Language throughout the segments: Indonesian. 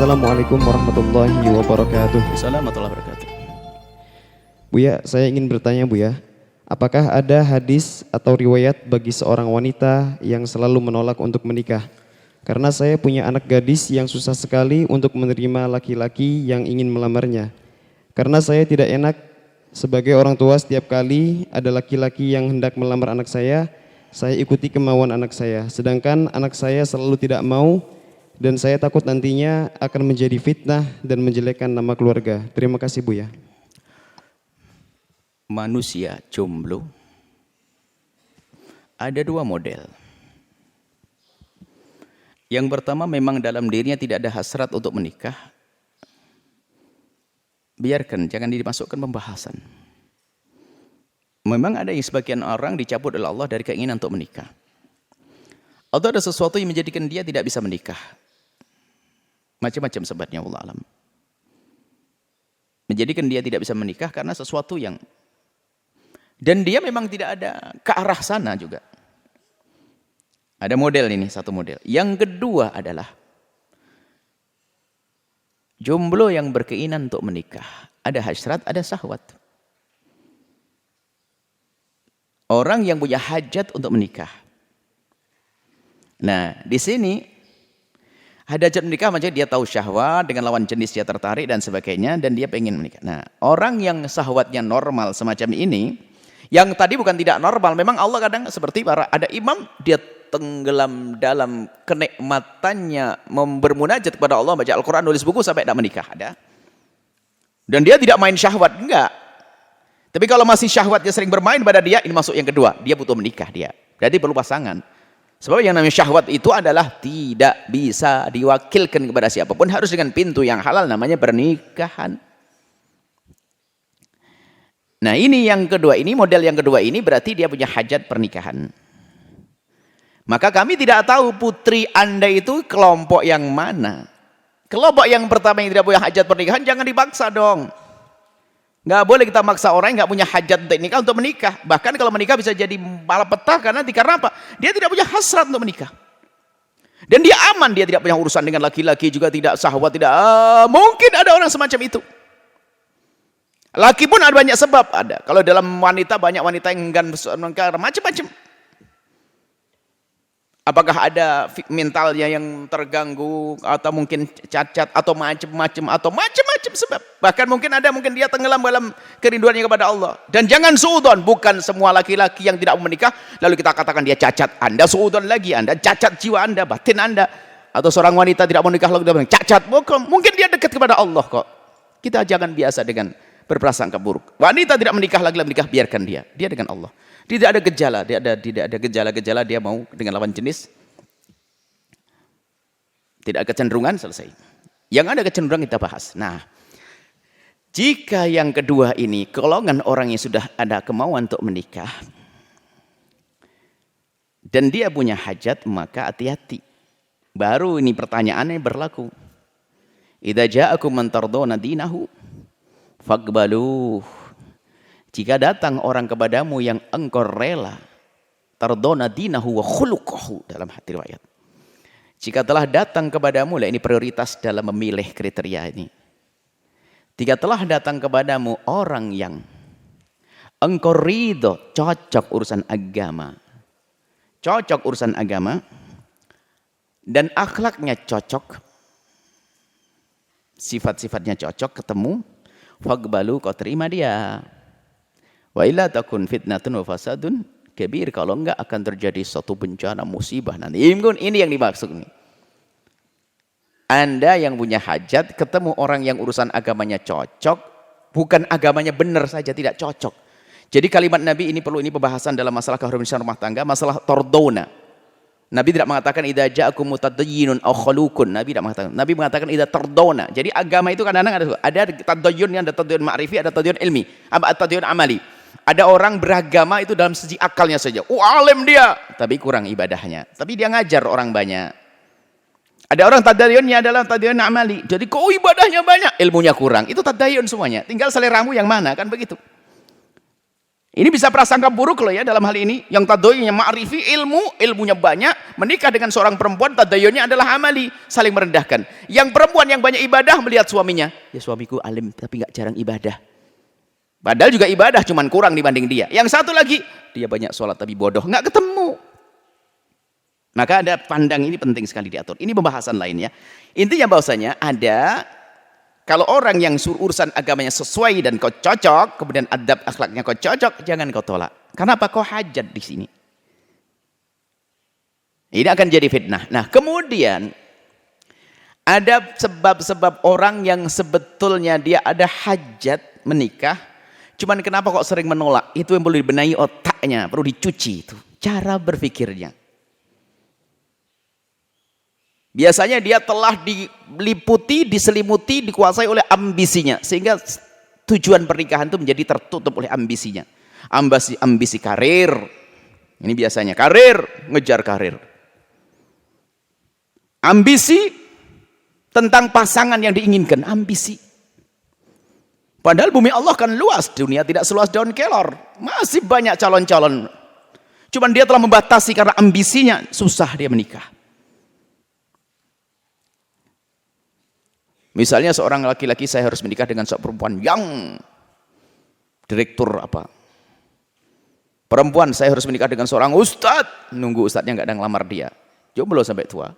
Assalamualaikum warahmatullahi wabarakatuh. Assalamualaikum warahmatullahi wabarakatuh. Buya, saya ingin bertanya Buya, apakah ada hadis atau riwayat bagi seorang wanita yang selalu menolak untuk menikah? Karena saya punya anak gadis yang susah sekali untuk menerima laki-laki yang ingin melamarnya. Karena saya tidak enak sebagai orang tua setiap kali ada laki-laki yang hendak melamar anak saya ikuti kemauan anak saya. Sedangkan anak saya selalu tidak mau dan saya takut nantinya akan menjadi fitnah dan menjelekkan nama keluarga. Terima kasih Buya. Manusia jomblo ada dua model. Yang pertama, memang dalam dirinya tidak ada hasrat untuk menikah. Biarkan, jangan dimasukkan pembahasan. Memang ada yang sebagian orang dicabut oleh Allah dari keinginan untuk menikah. Atau ada sesuatu yang menjadikan dia tidak bisa menikah. Macam-macam sebabnya, Allah alam. Menjadikan dia tidak bisa menikah karena sesuatu yang... Dan dia memang tidak ada ke arah sana juga. Ada model ini, satu model. Yang kedua adalah jomblo yang berkeinginan untuk menikah. Ada hasrat, ada syahwat. Orang yang punya hajat untuk menikah. Nah, di sini ada hajat menikah, maksudnya dia tahu syahwat, dengan lawan jenis dia tertarik dan sebagainya, dan dia pengen menikah. Nah, orang yang syahwatnya normal semacam ini, yang tadi bukan tidak normal, memang Allah kadang seperti ada imam, dia tenggelam dalam kenikmatannya bermunajat kepada Allah, baca Al-Quran, nulis buku sampai tidak menikah, ada. Dan dia tidak main syahwat, enggak. Tapi kalau masih syahwatnya sering bermain pada dia, ini masuk yang kedua, dia butuh menikah dia. Jadi perlu pasangan. Sebab yang namanya syahwat itu adalah tidak bisa diwakilkan kepada siapapun, harus dengan pintu yang halal, namanya pernikahan. Nah ini yang kedua, ini model yang kedua ini berarti dia punya hajat pernikahan. Maka kami tidak tahu putri Anda itu kelompok yang mana. Kelompok yang pertama yang tidak punya hajat pernikahan, jangan dipaksa dong. Nggak boleh kita maksa orang yang nggak punya hajat untuk nikah untuk menikah. Bahkan kalau menikah bisa jadi malapetaka karena apa? Dia tidak punya hasrat untuk menikah. Dan dia aman, dia tidak punya urusan dengan laki-laki, juga tidak syahwat, tidak mungkin ada orang semacam itu. Laki pun ada banyak sebab ada. Kalau dalam wanita banyak wanita yang enggan macam-macam. Apakah ada mentalnya yang terganggu atau mungkin cacat atau macam-macam sebab. Bahkan mungkin dia tenggelam dalam kerinduannya kepada Allah. Dan jangan suudzon, bukan semua laki-laki yang tidak mau menikah lalu kita katakan dia cacat. Anda suudzon lagi, Anda cacat jiwa Anda, batin Anda. Atau seorang wanita tidak mau menikah lalu dia cacat. Mungkin dia dekat kepada Allah kok. Kita jangan biasa dengan berprasangka buruk. Wanita tidak menikah lagi menikah, biarkan dia dengan Allah. Tidak ada gejala, tidak ada gejala-gejala dia mau dengan lawan jenis. Tidak ada kecenderungan, selesai. Yang ada kecenderungan kita bahas. Nah, jika yang kedua ini golongan orang yang sudah ada kemauan untuk menikah dan dia punya hajat, maka hati-hati. Baru ini pertanyaannya berlaku. Idza ja'akum man tardawna dinahu faqbaluh. Jika datang orang kepadamu yang engkau rela, tardona dinahu wa khuluquhu, dalam hati riwayat. Jika telah datang kepadamu, lah ini prioritas dalam memilih kriteria ini. Jika telah datang kepadamu orang yang engkau ridho, cocok urusan agama, dan akhlaknya cocok, sifat-sifatnya cocok, ketemu, faqbalu, kau terima dia. Wa illa takun fitnatun wa fasadun kabir, kalau enggak akan terjadi suatu bencana musibah nanti. Ini yang dimaksud nih. Anda yang punya hajat ketemu orang yang urusan agamanya cocok, bukan agamanya benar saja, tidak cocok. Jadi kalimat Nabi ini pembahasan dalam masalah keharmonisan rumah tangga, masalah tordona. Nabi tidak mengatakan idza ja'akum mutadayyinun aw khalukun. Nabi tidak mengatakan. Nabi mengatakan idza tardona. Jadi agama itu kadang-kadang ada tadayyun, ada tadayyun ma'rifi, ada tadayyun ilmi, ada tadayyun amali. Ada orang beragama itu dalam segi akalnya saja. Alim dia, tapi kurang ibadahnya. Tapi dia ngajar orang banyak. Ada orang tadayyunnya adalah tadayyun amali. Jadi kok ibadahnya banyak, ilmunya kurang. Itu tadayyun semuanya. Tinggal seleramu yang mana, kan begitu. Ini bisa prasangka buruk loh ya dalam hal ini. Yang tadayunnya ma'rifi, ilmunya banyak, menikah dengan seorang perempuan, tadayunnya adalah amali, saling merendahkan. Yang perempuan yang banyak ibadah melihat suaminya, ya suamiku alim tapi nggak jarang ibadah. Padahal juga ibadah, cuman kurang dibanding dia. Yang satu lagi, dia banyak sholat tapi bodoh, nggak ketemu. Maka ada pandang ini penting sekali diatur. Ini pembahasan lainnya. Intinya bahwasanya ada, kalau orang yang urusan agamanya sesuai dan kau cocok, kemudian adab akhlaknya kau cocok, jangan kau tolak. Karena apa? Kau hajat di sini. Ini akan jadi fitnah. Nah, kemudian ada sebab-sebab orang yang sebetulnya dia ada hajat menikah, cuman kenapa kok sering menolak? Itu yang perlu dibenahi otaknya, perlu dicuci itu. Cara berpikirnya. Biasanya dia telah diliputi, diselimuti, dikuasai oleh ambisinya. Sehingga tujuan pernikahan itu menjadi tertutup oleh ambisinya. Ambisi karir. Ini biasanya karir, ngejar karir. Ambisi tentang pasangan yang diinginkan. Ambisi. Padahal bumi Allah kan luas. Dunia tidak seluas daun kelor. Masih banyak calon-calon. Cuman dia telah membatasi karena ambisinya. Susah dia menikah. Misalnya seorang laki-laki, saya harus menikah dengan seorang perempuan yang direktur apa. Perempuan, saya harus menikah dengan seorang ustadz. Nunggu ustadznya nggak ada ngelamar dia. Jomblo sampai tua.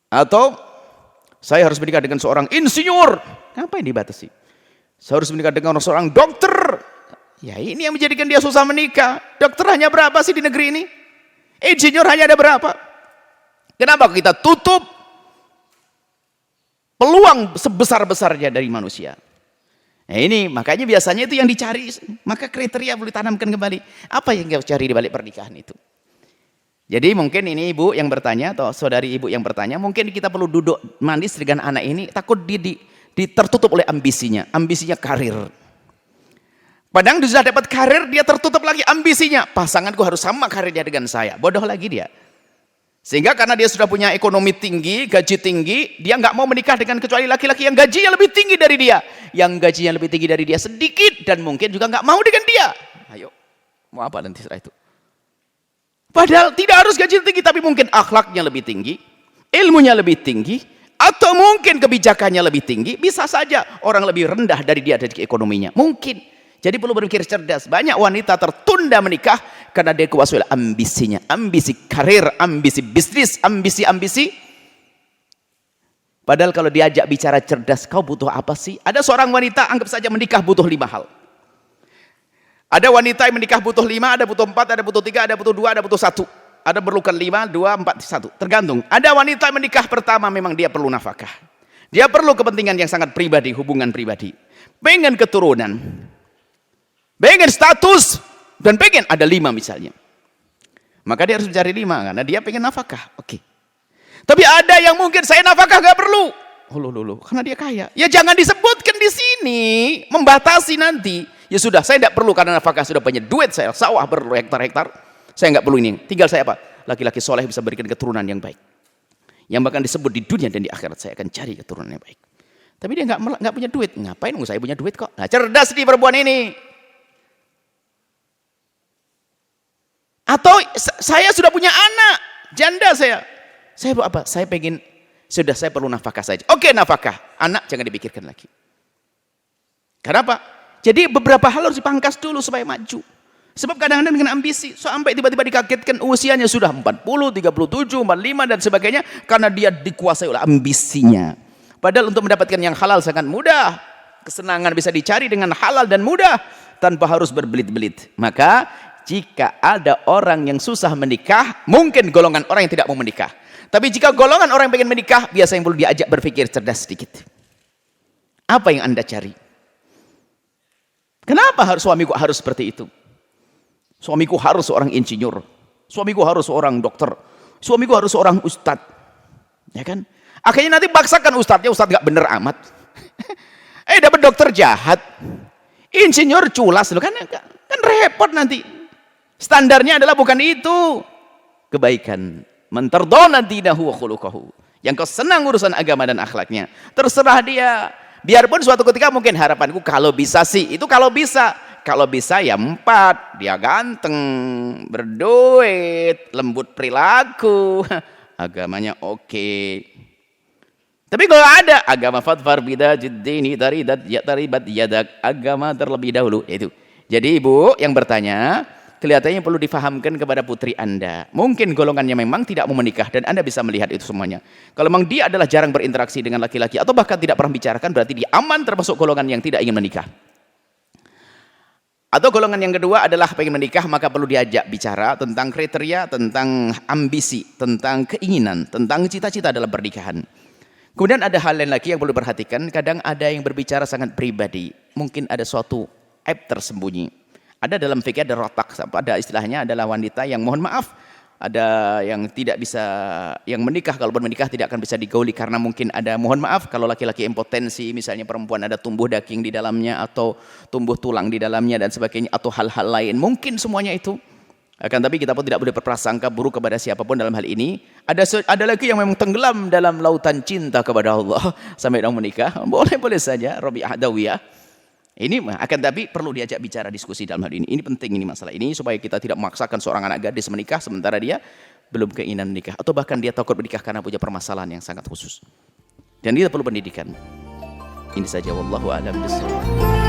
Atau saya harus menikah dengan seorang insinyur. Ngapain dibatasi? Saya harus menikah dengan seorang dokter. Ya ini yang menjadikan dia susah menikah. Dokter hanya berapa sih di negeri ini? Insinyur hanya ada berapa? Kenapa kita tutup peluang sebesar-besarnya dari manusia? Nah ini makanya biasanya itu yang dicari. Maka kriteria boleh tanamkan kembali. Apa yang kau cari di balik pernikahan itu? Jadi mungkin ini ibu yang bertanya atau saudari ibu yang bertanya, mungkin kita perlu duduk manis dengan anak ini, takut tertutup oleh ambisinya. Ambisinya karir. Padahal dia sudah dapat karir, dia tertutup lagi ambisinya. Pasanganku harus sama karirnya dengan saya. Bodoh lagi dia. Sehingga karena dia sudah punya ekonomi tinggi, gaji tinggi, dia nggak mau menikah dengan kecuali laki-laki yang gajinya lebih tinggi dari dia. Yang gajinya lebih tinggi dari dia sedikit dan mungkin juga nggak mau dengan dia. Ayo, mau apa nanti setelah itu? Padahal tidak harus gaji tinggi, tapi mungkin akhlaknya lebih tinggi, ilmunya lebih tinggi, atau mungkin kebijakannya lebih tinggi. Bisa saja orang lebih rendah dari dia dari ekonominya. Mungkin. Jadi perlu berpikir cerdas. Banyak wanita tertunda menikah karena dia kuasai oleh ambisinya. Ambisi karir, ambisi bisnis, ambisi. Padahal kalau diajak bicara cerdas, kau butuh apa sih? Ada seorang wanita, anggap saja menikah butuh 5 hal. Ada wanita yang menikah butuh 5, ada butuh 4, ada butuh 3, ada butuh 2, ada butuh 1. Ada perlukan 5, 2, 4, 1. Tergantung. Ada wanita yang menikah pertama memang dia perlu nafkah. Dia perlu kepentingan yang sangat pribadi, hubungan pribadi. Pengen keturunan. Pengen status dan pengen ada 5 misalnya. Maka dia harus mencari 5 karena dia pengen nafkah. Oke. Tapi ada yang mungkin saya nafkah gak perlu. Karena dia kaya. Ya jangan disebutkan di sini, membatasi nanti. Ya sudah, saya tidak perlu karena nafkah sudah banyak duit, saya sawah berhektar-hektar. Saya nggak perlu ini. Tinggal saya apa? Laki-laki soleh bisa berikan keturunan yang baik. Yang bahkan disebut di dunia dan di akhirat, saya akan cari keturunan yang baik. Tapi dia nggak punya duit. Ngapain? Saya punya duit kok. Nah, cerdas nih perempuan ini. Atau saya sudah punya anak, janda saya. Saya apa? Saya perlu nafkah saja. Oke, nafkah. Anak jangan dipikirkan lagi. Kenapa? Jadi beberapa hal harus dipangkas dulu supaya maju. Sebab kadang-kadang dengan ambisi, sampai tiba-tiba dikagetkan usianya sudah 40, 37, 45 dan sebagainya. Karena dia dikuasai oleh ambisinya. Padahal untuk mendapatkan yang halal sangat mudah. Kesenangan bisa dicari dengan halal dan mudah. Tanpa harus berbelit-belit. Maka jika ada orang yang susah menikah, mungkin golongan orang yang tidak mau menikah. Tapi jika golongan orang yang pengen menikah, biasanya perlu diajak berpikir cerdas sedikit. Apa yang Anda cari? Kenapa suamiku harus seperti itu? Suamiku harus seorang insinyur. Suamiku harus seorang dokter. Suamiku harus seorang ustadz. Ya kan? Akhirnya nanti paksakan ustadznya, ustadz gak bener amat. Dapat dokter jahat. Insinyur culas. Kan repot nanti. Standarnya adalah bukan itu. Kebaikan. Man tardawna dinahu wa khuluquhu. Yang kau senang urusan agama dan akhlaknya. Terserah dia. Biarpun suatu ketika mungkin harapanku kalau bisa sih. Itu kalau bisa. kalau bisa ya 4. Dia ganteng, berduit, lembut perilaku, agamanya oke. Tapi kalau ada agama fadfar bidajid dini taridat ya taribat yadak, agama terlebih dahulu itu. Jadi ibu yang bertanya, kelihatannya perlu difahamkan kepada putri Anda. Mungkin golongannya memang tidak mau menikah dan Anda bisa melihat itu semuanya. Kalau memang dia adalah jarang berinteraksi dengan laki-laki atau bahkan tidak pernah bicarakan, berarti dia aman termasuk golongan yang tidak ingin menikah. Atau golongan yang kedua adalah pengen menikah, maka perlu diajak bicara tentang kriteria, tentang ambisi, tentang keinginan, tentang cita-cita dalam pernikahan. Kemudian ada hal lain lagi yang perlu diperhatikan, kadang ada yang berbicara sangat pribadi, mungkin ada suatu aib tersembunyi. Ada dalam fikih ada rotak, ada istilahnya adalah wanita yang mohon maaf, ada yang tidak bisa, yang menikah kalau menikah tidak akan bisa digauli karena mungkin ada mohon maaf kalau laki-laki impotensi, misalnya perempuan ada tumbuh daging di dalamnya atau tumbuh tulang di dalamnya dan sebagainya atau hal-hal lain, mungkin semuanya itu. Akan tapi kita pun tidak boleh berprasangka buruk kepada siapapun dalam hal ini. Ada lagi yang memang tenggelam dalam lautan cinta kepada Allah sampai mau menikah, boleh saja Rabi'ah Adawiyah. Ini akan tapi perlu diajak bicara diskusi dalam hal ini. Ini penting ini masalah ini supaya kita tidak memaksakan seorang anak gadis menikah sementara dia belum keinginan menikah atau bahkan dia takut menikah karena punya permasalahan yang sangat khusus. Dan dia perlu pendidikan. Ini saja wallahu a'lam bishawab.